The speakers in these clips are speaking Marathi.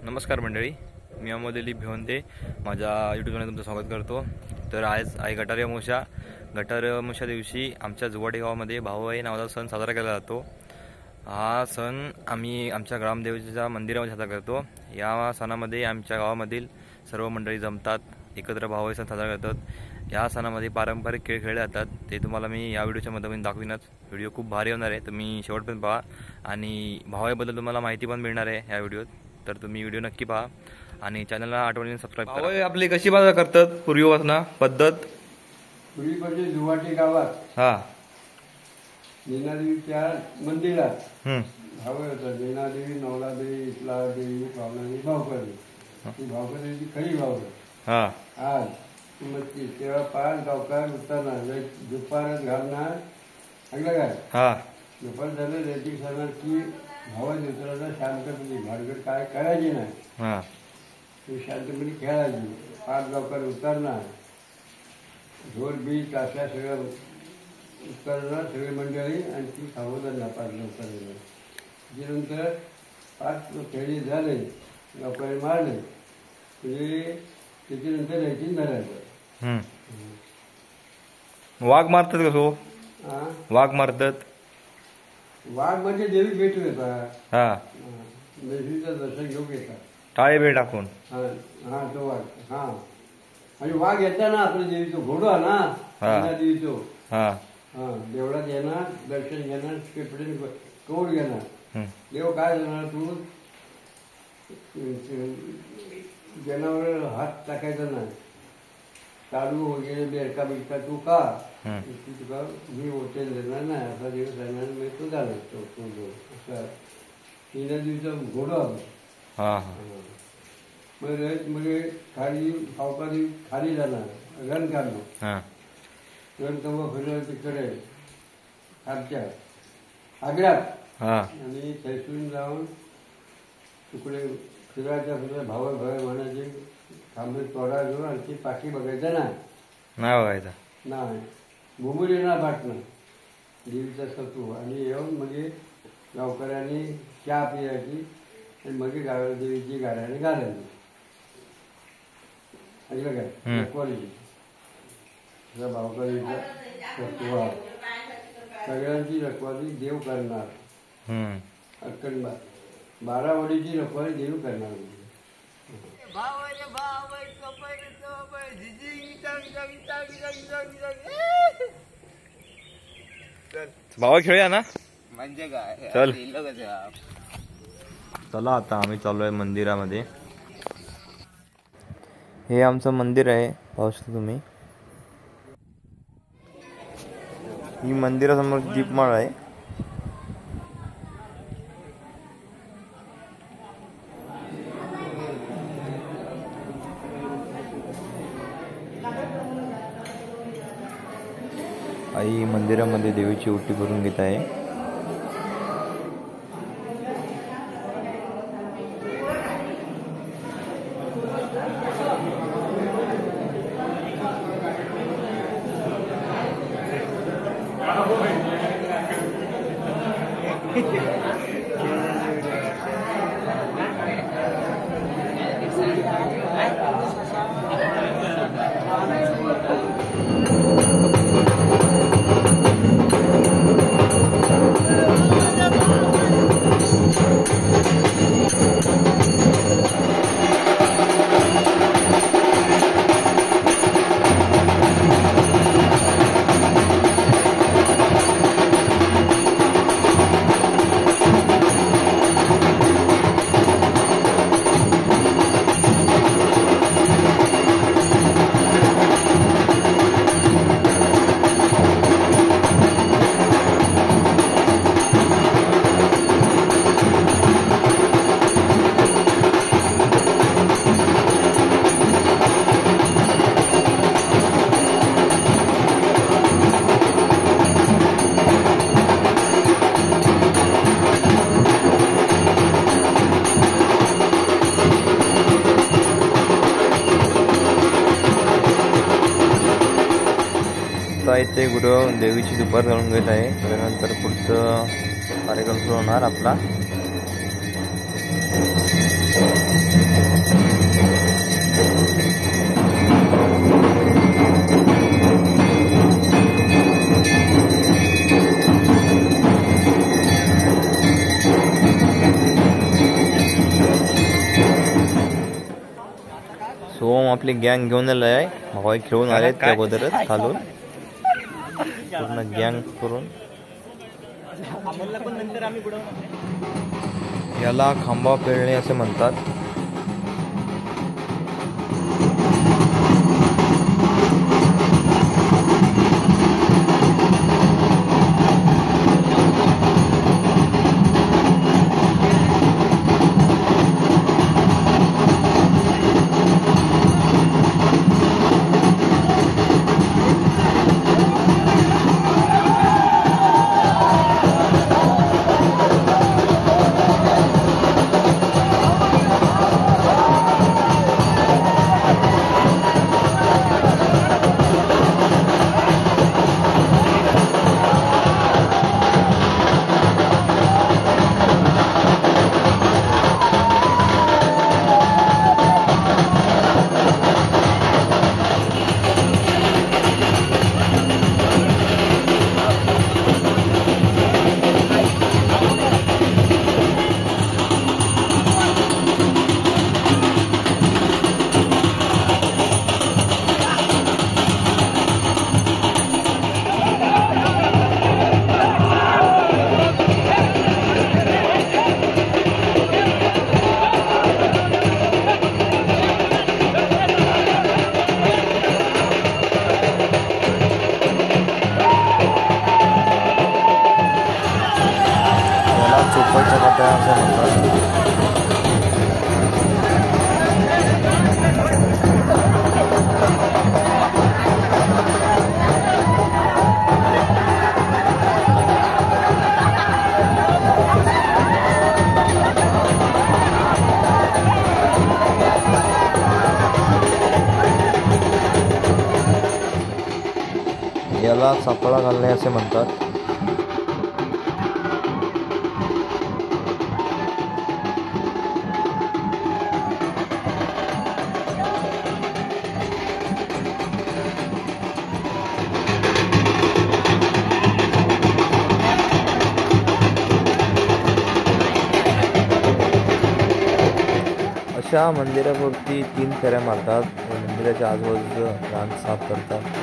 नमस्कार मंडळी, मी अमोल दिलीप भिवंते माझ्या यूट्यूब चॅनल तुमचं स्वागत करतो। तर आज आहे गटार अमावस्या दिवशी आमच्या जुवाडी गावामध्ये भाऊबाई नावाचा सण साजरा केला जातो। हा सण आम्ही आमच्या ग्रामदेवतेच्या मंदिरामध्ये साजरा करतो। या सणामध्ये आमच्या गावामधील सर्व मंडळी जमतात, एकत्र भाऊबाई सण साजरा करतात। या सणामध्ये पारंपरिक खेळ खेळले जातात, ते तुम्हाला मी या व्हिडिओच्या माध्यमातून दाखविनच। व्हिडिओ खूप भारी होणार आहे, तुम्ही शेवटपर्यंत पहा आणि भाऊबाईबद्दल तुम्हाला माहिती पण मिळणार आहे या व्हिडिओत। तर तुम्ही व्हिडिओ नक्की पहा आणि चॅनलला आठवणीने सबस्क्राइब करा। भाऊबाई आपली कशी बाजा करतात पूर्वीपासून पद्धत? पूर्वीपासून जुवाटी गावात नीनादेवीच्या मंदिरात भावे होता। नीनादेवी, नवलादेवी, इस्लादेवी, पावनादेवी, भावकरी, ती भावकरीची खरी भाव आज तेव्हा पाच गावकार उतरणार, दुपारच घालणार, ऐकलं काय? दुपार झालं रेती सणाची भावा दिवसाला शांतपणे भाडगड काय करायची नाही, ती शांतपणे खेळायची। पाच गावकार उतरणार, ढोल बीज ताशा सगळं उतरणार, सगळी मंडळी, आणि ती सावधान पाच गावकार। त्याच्यानंतर पाच खेळी झाले, गावकारी मारले म्हणजे त्याच्यानंतर रेतीन धरायचं। वाघ मारतात कसो? वाघ मारतात? वाघ म्हणजे देवी भेट येतात, देवीचं दर्शन घेऊन येतात, टाळे बेळ टाकून। हा तो वाघ, हा आणि वाघ येताना आपल्या देवीचं घोडा ना, देवीचो देवळात येणार, दर्शन घेणार, शेपडे कौड घेणार। देव काय जाणार, तू जनावर हात टाकायचा नाही, चालू वगैरे बेरका बिरका तू का तुका मी होटेल देणार नाही, असा दिवस राहणार, मी तो झाला तो तीन दिवसा घोडा। मग खाली पावकाली खाली जाणार, रण काढणार, रण कवा फिरलं तिकडे खालच्या आग्र्यात, आणि थैसून जाऊन तिकडे फिरायच्या भावा भावे म्हणायचे, थांबे तोडा घेऊन, आणि ती पाठी बघायचं नाही बघायचा नाही, घुमून येणार बाटणं देवीचा सत्व, आणि येऊन मग गावकऱ्यांनी चहा पियायची, आणि मग गावाला देवीची गाड्याने घालायची, ऐकलं काय? रखवालीची भावकरीचा सत्व, सगळ्यांची रखवाली देव करणार, अक्कड 12 वडीची रखवाली देव करणार। भावा खेळूया ना, म्हणजे काय? चल चला, आता आम्ही चालू आहे मंदिरामध्ये। हे आमचं मंदिर आहे, पाहू शकता तुम्ही। ही मंदिरासमोर दीपमाळ आहे। आई मंदिरामध्ये देवीची ओटी भरून घेत आहे। आता इथे गुरु देवीची दुपार घालून घेत आहे. त्यानंतर पुढचं कार्यक्रम सुरू होणार आपला. सोम आपली गँग घेऊन आलं आहे. भाऊ खेळून आले त्या अगोदरच खालून पूर्ण गँग करून. याला खांबा पेरणे असे म्हणतात. चोपाईच्या पाट्या असं म्हणतात. याला सापळा घालणे असे म्हणतात. अशा मंदिरावरती 3 फेऱ्या मारतात व मंदिराच्या आजूबाजूचं रान साफ करतात.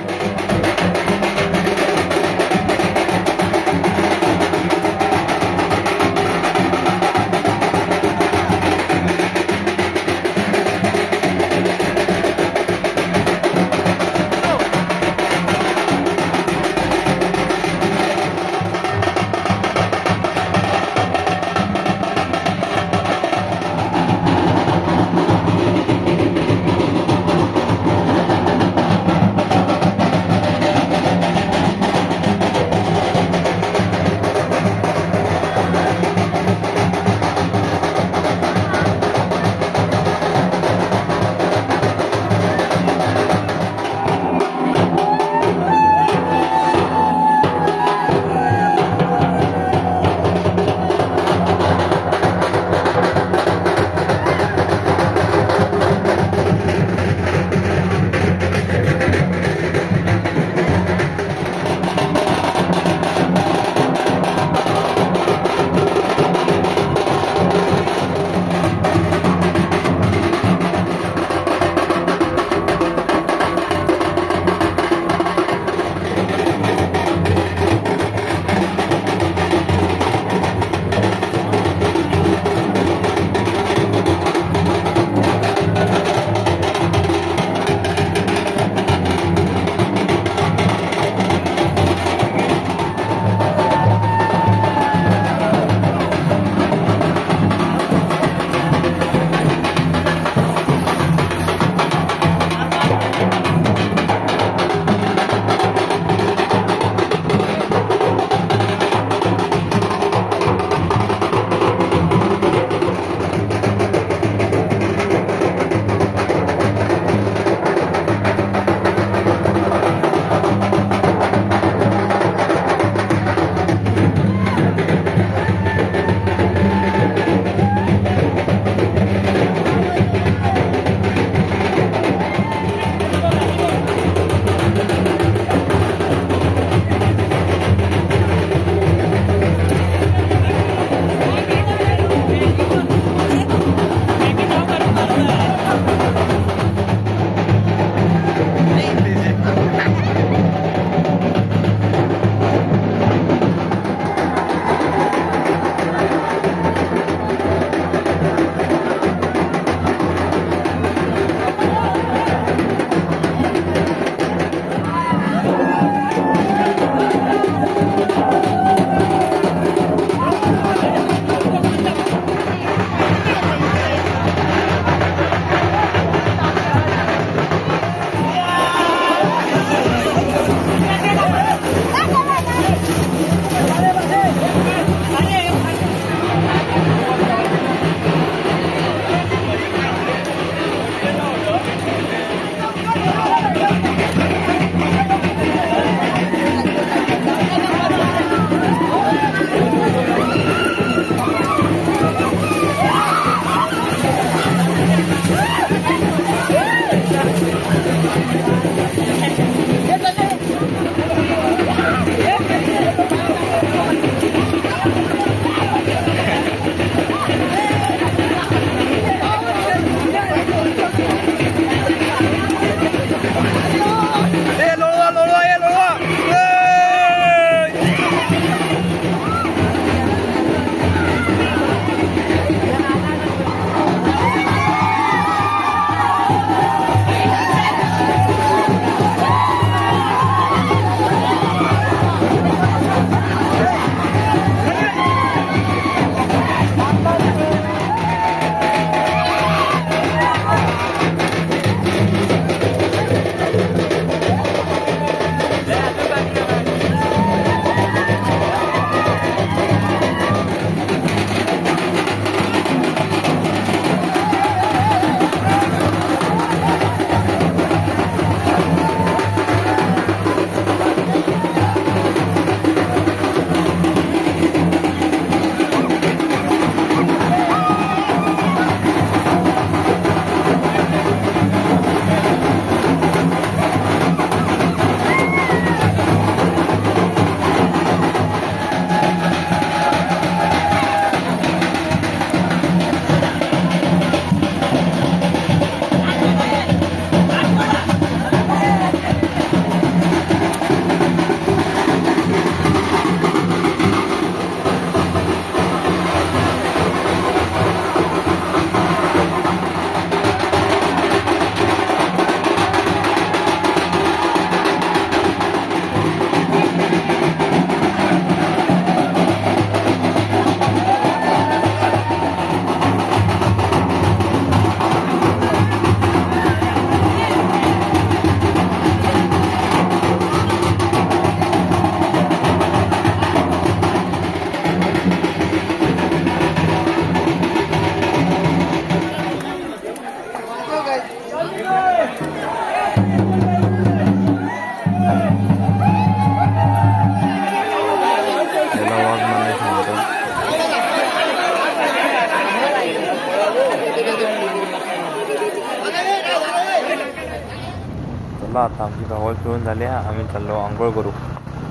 चला आता आमची भावळ खेळून झाली, आम्ही चाललो आंघोळ करू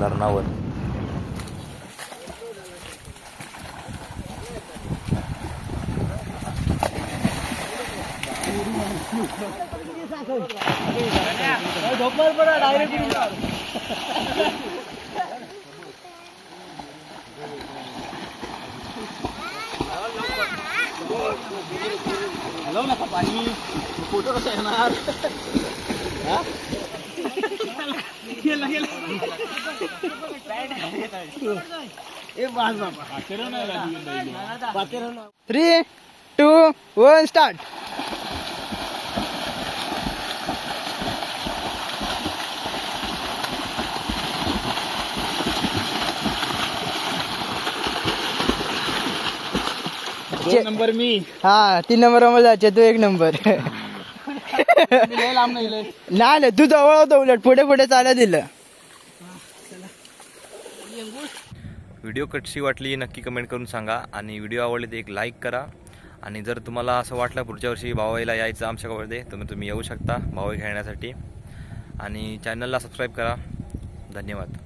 धरणावर. हॅलो नका पाणी फोटो कसं येणार. Three 2 1 start. नंबर मी. हा 3 नंबर वर जायचे, तू 1 नंबर. नाही तू जवळ होतो, उलट पुढे पुढे चालत दिलं. व्हिडिओ कशी वाटली नक्की कमेंट करून सांगा आणि व्हिडिओ आवडले तर एक लाईक करा. आणि जर तुम्हाला असं वाटलं पुढच्या वर्षी भावाईला यायचं आमच्याकडे तर तुम्ही येऊ शकता भावाई खेळण्यासाठी. आणि चॅनलला सबस्क्राईब करा. धन्यवाद.